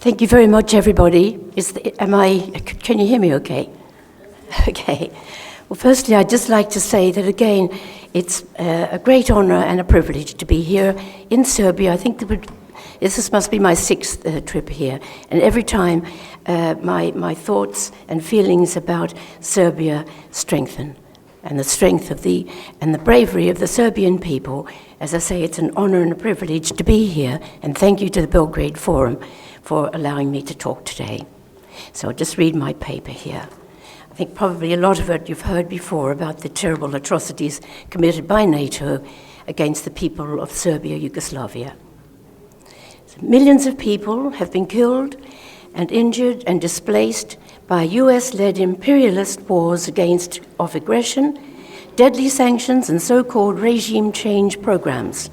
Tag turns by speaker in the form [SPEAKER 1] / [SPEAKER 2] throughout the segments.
[SPEAKER 1] Thank you very much, everybody. Can you hear me okay? Okay. Well, firstly, I'd just like to say that, again, it's a great honor and a privilege to be here in Serbia. I think this must be my sixth trip here. And every time, my thoughts and feelings about Serbia strengthen. And the strength of and the bravery of the Serbian people. As I say, it's an honor and a privilege to be here. And thank you to the Belgrade Forum for allowing me to talk today. So I'll just read my paper here. I think probably a lot of it you've heard before about the terrible atrocities committed by NATO against the people of Serbia, Yugoslavia. So millions of people have been killed and injured and displaced by US-led imperialist wars of aggression, deadly sanctions, and so-called regime change programs.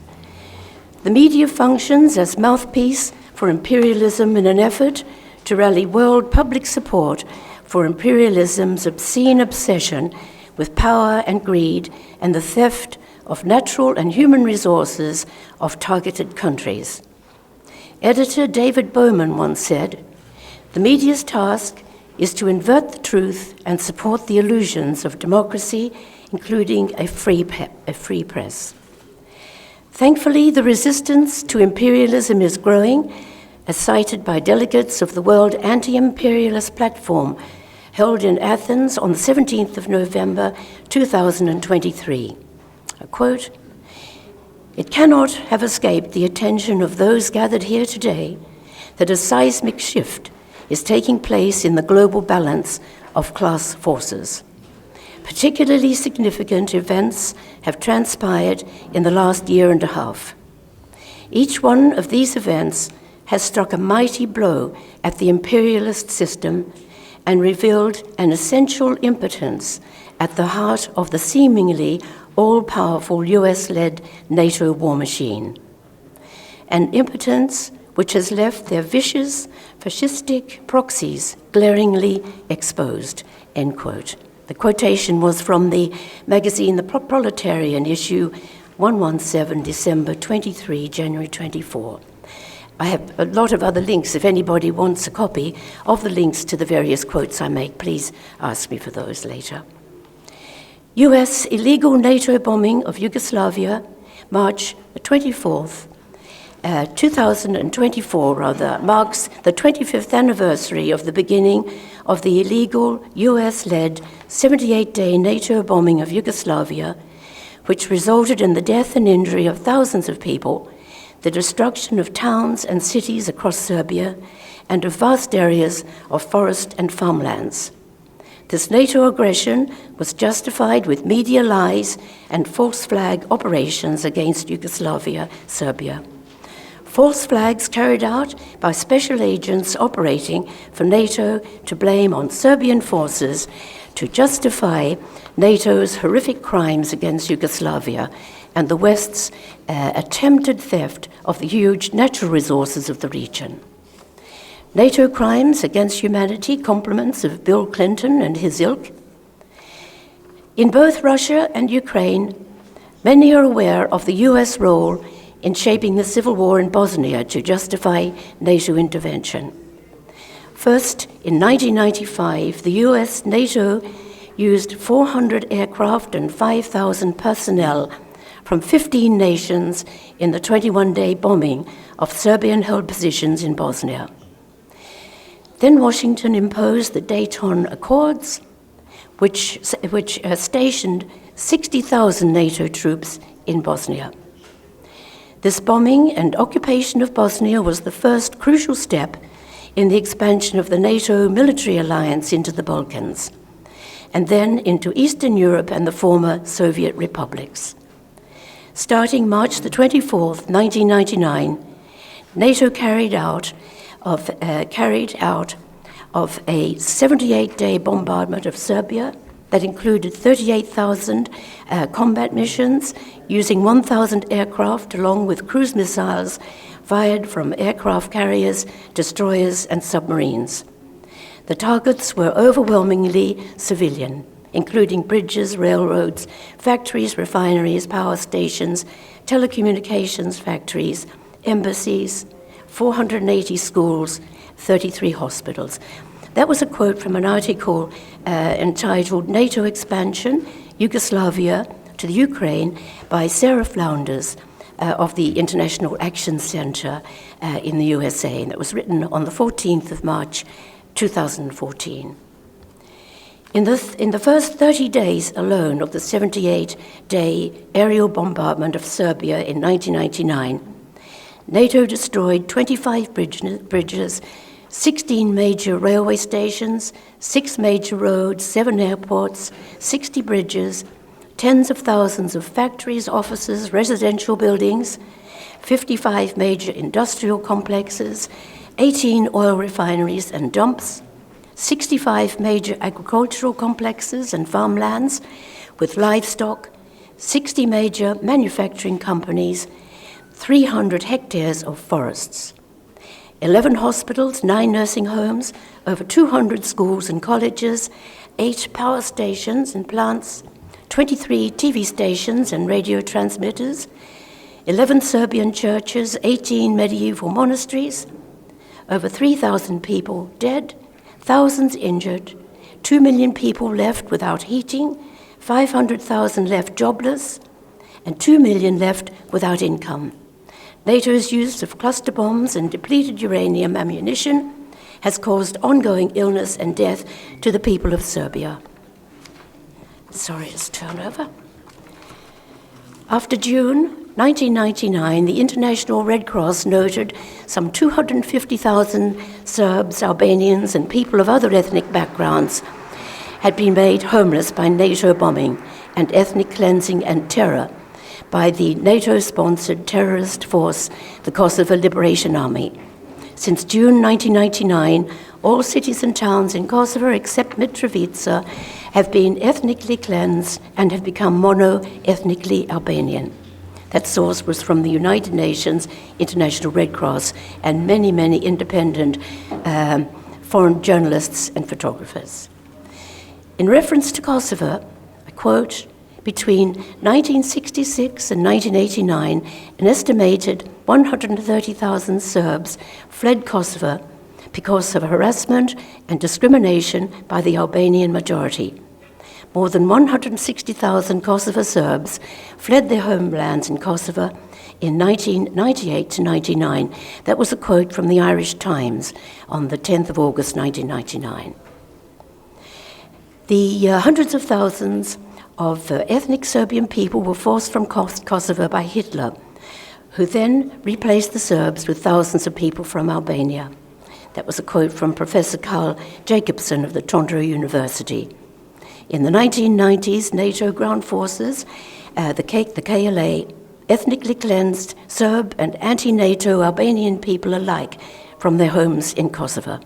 [SPEAKER 1] The media functions as mouthpiece for imperialism in an effort to rally world public support for imperialism's obscene obsession with power and greed and the theft of natural and human resources of targeted countries. Editor David Bowman once said, "The media's task is to invert the truth and support the illusions of democracy, including a free press." Thankfully, the resistance to imperialism is growing, as cited by delegates of the World Anti-Imperialist Platform held in Athens on the 17th of November 2023. I quote, "It cannot have escaped the attention of those gathered here today that a seismic shift is taking place in the global balance of class forces. Particularly significant events have transpired in the last year and a half. Each one of these events has struck a mighty blow at the imperialist system and revealed an essential impotence at the heart of the seemingly all-powerful US-led NATO war machine. An impotence which has left their vicious, fascistic proxies glaringly exposed," end quote. The quotation was from the magazine The Proletarian, issue 117, December 23, January 24. I have a lot of other links. If anybody wants a copy of the links to the various quotes I make, please ask me for those later. US illegal NATO bombing of Yugoslavia, March 24th, 2024 marks the 25th anniversary of the beginning of the illegal US-led 78-day NATO bombing of Yugoslavia, which resulted in the death and injury of thousands of people, the destruction of towns and cities across Serbia, and of vast areas of forest and farmlands. This NATO aggression was justified with media lies and false flag operations against Yugoslavia, Serbia. False flags carried out by special agents operating for NATO to blame on Serbian forces to justify NATO's horrific crimes against Yugoslavia and the West's attempted theft of the huge natural resources of the region. NATO crimes against humanity, compliments of Bill Clinton and his ilk. In both Russia and Ukraine, many are aware of the US role in shaping the civil war in Bosnia to justify NATO intervention. First, in 1995, the US NATO used 400 aircraft and 5,000 personnel from 15 nations in the 21-day bombing of Serbian-held positions in Bosnia. Then Washington imposed the Dayton Accords, which stationed 60,000 NATO troops in Bosnia. This bombing and occupation of Bosnia was the first crucial step in the expansion of the NATO military alliance into the Balkans, and then into Eastern Europe and the former Soviet republics. Starting March the 24th, 1999, NATO carried out of a 78-day bombardment of Serbia that included 38,000 combat missions using 1,000 aircraft along with cruise missiles fired from aircraft carriers, destroyers, and submarines. The targets were overwhelmingly civilian, including bridges, railroads, factories, refineries, power stations, telecommunications factories, embassies, 480 schools, 33 hospitals. That was a quote from an article entitled NATO Expansion, Yugoslavia to the Ukraine by Sarah Flounders of the International Action Center in the USA, and that was written on the 14th of March, 2014. In the first 30 days alone of the 78-day aerial bombardment of Serbia in 1999, NATO destroyed 25 bridges, 16 major railway stations, 6 major roads, 7 airports, 60 bridges, tens of thousands of factories, offices, residential buildings, 55 major industrial complexes, 18 oil refineries and dumps, 65 major agricultural complexes and farmlands with livestock, 60 major manufacturing companies, 300 hectares of forests, 11 hospitals, 9 nursing homes, over 200 schools and colleges, 8 power stations and plants, 23 TV stations and radio transmitters, 11 Serbian churches, 18 medieval monasteries, over 3,000 people dead, thousands injured, 2 million people left without heating, 500,000 left jobless, and 2 million left without income. NATO's use of cluster bombs and depleted uranium ammunition has caused ongoing illness and death to the people of Serbia. Sorry, it's turned over. After June 1999, the International Red Cross noted some 250,000 Serbs, Albanians, and people of other ethnic backgrounds had been made homeless by NATO bombing and ethnic cleansing and terror by the NATO-sponsored terrorist force, the Kosovo Liberation Army. Since June 1999, all cities and towns in Kosovo except Mitrovica have been ethnically cleansed and have become mono-ethnically Albanian. That source was from the United Nations, International Red Cross, and many, many independent foreign journalists and photographers. In reference to Kosovo, I quote, between 1966 and 1989, an estimated 130,000 Serbs fled Kosovo because of harassment and discrimination by the Albanian majority. More than 160,000 Kosovo Serbs fled their homelands in Kosovo in 1998 to 99. That was a quote from the Irish Times on the 10th of August 1999. The hundreds of thousands of ethnic Serbian people were forced from Kosovo by Hitler, who then replaced the Serbs with thousands of people from Albania. That was a quote from Professor Carl Jacobson of the Toronto University. In the 1990s, NATO ground forces, the KLA, ethnically cleansed Serb and anti-NATO Albanian people alike from their homes in Kosovo.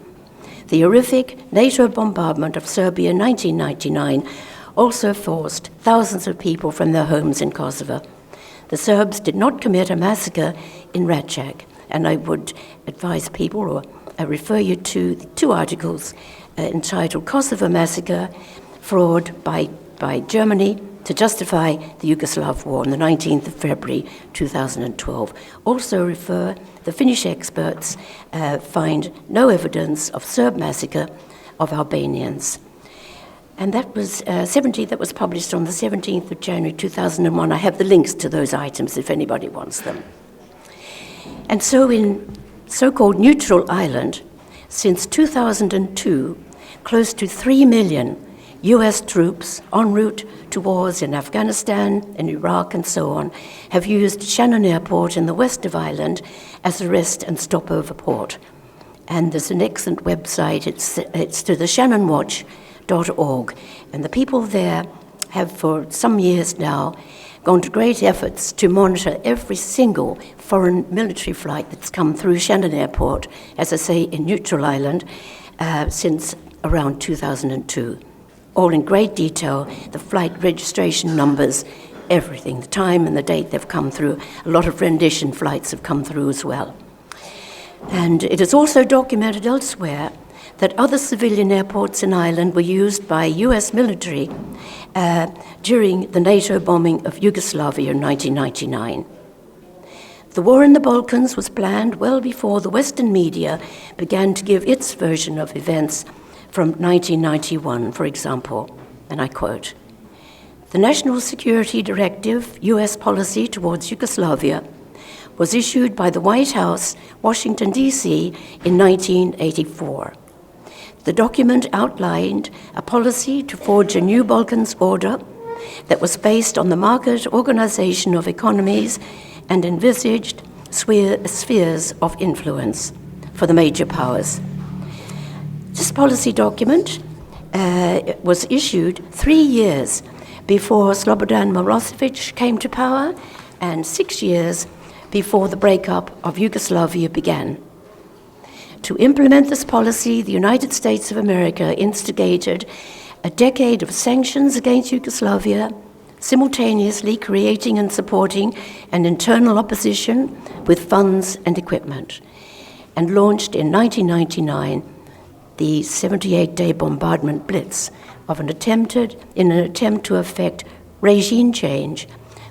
[SPEAKER 1] The horrific NATO bombardment of Serbia in 1999 also forced thousands of people from their homes in Kosovo. The Serbs did not commit a massacre in Račak, and I would advise people or refer you to the 2 articles entitled Kosovo Massacre, Fraud by Germany to Justify the Yugoslav War on the 19th of February 2012. Also refer, the Finnish experts find no evidence of Serb massacre of Albanians. And that was that was published on the 17th of January 2001. I have the links to those items if anybody wants them. And so in so-called neutral Ireland, since 2002, close to 3 million US troops en route to wars in Afghanistan and Iraq and so on have used Shannon Airport in the west of Ireland as a rest and stopover port. And there's an excellent website, it's to the shannonwatch.org, and the people there have for some years now gone to great efforts to monitor every single foreign military flight that's come through Shannon Airport, as I say, in neutral Ireland, since around 2002. All in great detail, the flight registration numbers, everything, the time and the date they've come through. A lot of rendition flights have come through as well. And it is also documented elsewhere that other civilian airports in Ireland were used by US military during the NATO bombing of Yugoslavia in 1999. The war in the Balkans was planned well before the Western media began to give its version of events from 1991, for example, and I quote, "The National Security Directive, US policy towards Yugoslavia, was issued by the White House, Washington, D.C. in 1984. The document outlined a policy to forge a new Balkans order that was based on the market organization of economies and envisaged spheres of influence for the major powers. This policy document was issued 3 years before Slobodan Milosevic came to power and 6 years before the breakup of Yugoslavia began. To implement this policy, the United States of America instigated a decade of sanctions against Yugoslavia, simultaneously creating and supporting an internal opposition with funds and equipment, and launched in 1999 the 78-day bombardment blitz in an attempt to effect regime change,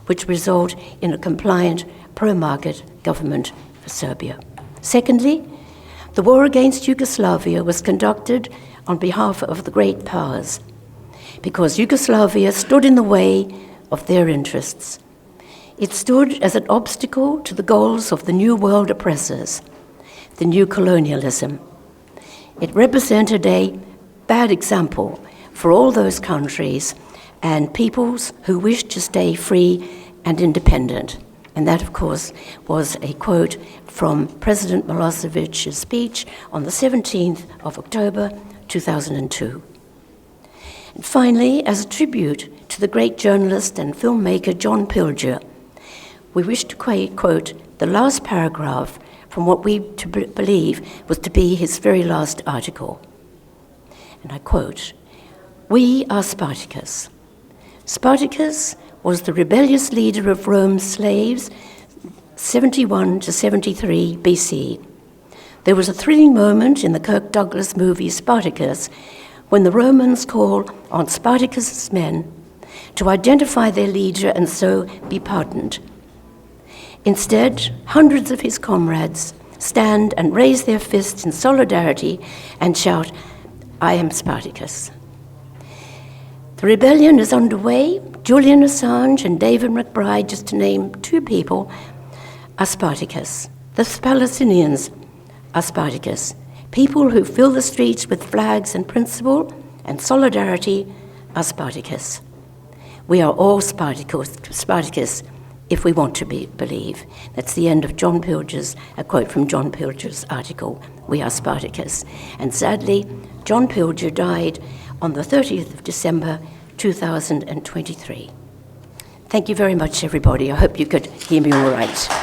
[SPEAKER 1] which result in a compliant pro-market government for Serbia. Secondly, the war against Yugoslavia was conducted on behalf of the great powers, because Yugoslavia stood in the way of their interests. It stood as an obstacle to the goals of the New World oppressors, the new colonialism. It represented a bad example for all those countries and peoples who wished to stay free and independent. And that, of course, was a quote from President Milosevic's speech on the 17th of October 2002. And finally, as a tribute to the great journalist and filmmaker John Pilger, we wish to quote the last paragraph from what we believe was to be his very last article. And I quote, "We are Spartacus. Spartacus was the rebellious leader of Rome's slaves 71 to 73 BC. There was a thrilling moment in the Kirk Douglas movie Spartacus when the Romans call on Spartacus's men to identify their leader and so be pardoned. Instead, hundreds of his comrades stand and raise their fists in solidarity and shout, 'I am Spartacus.' The rebellion is underway. Julian Assange and David McBride, just to name 2 people, are Spartacus. The Palestinians are Spartacus. People who fill the streets with flags and principle and solidarity are Spartacus. We are all Spartacus if we want to believe." That's the end of a quote from John Pilger's article, "We are Spartacus." And sadly, John Pilger died on the 30th of December 2023. Thank you very much, everybody. I hope you could hear me all right.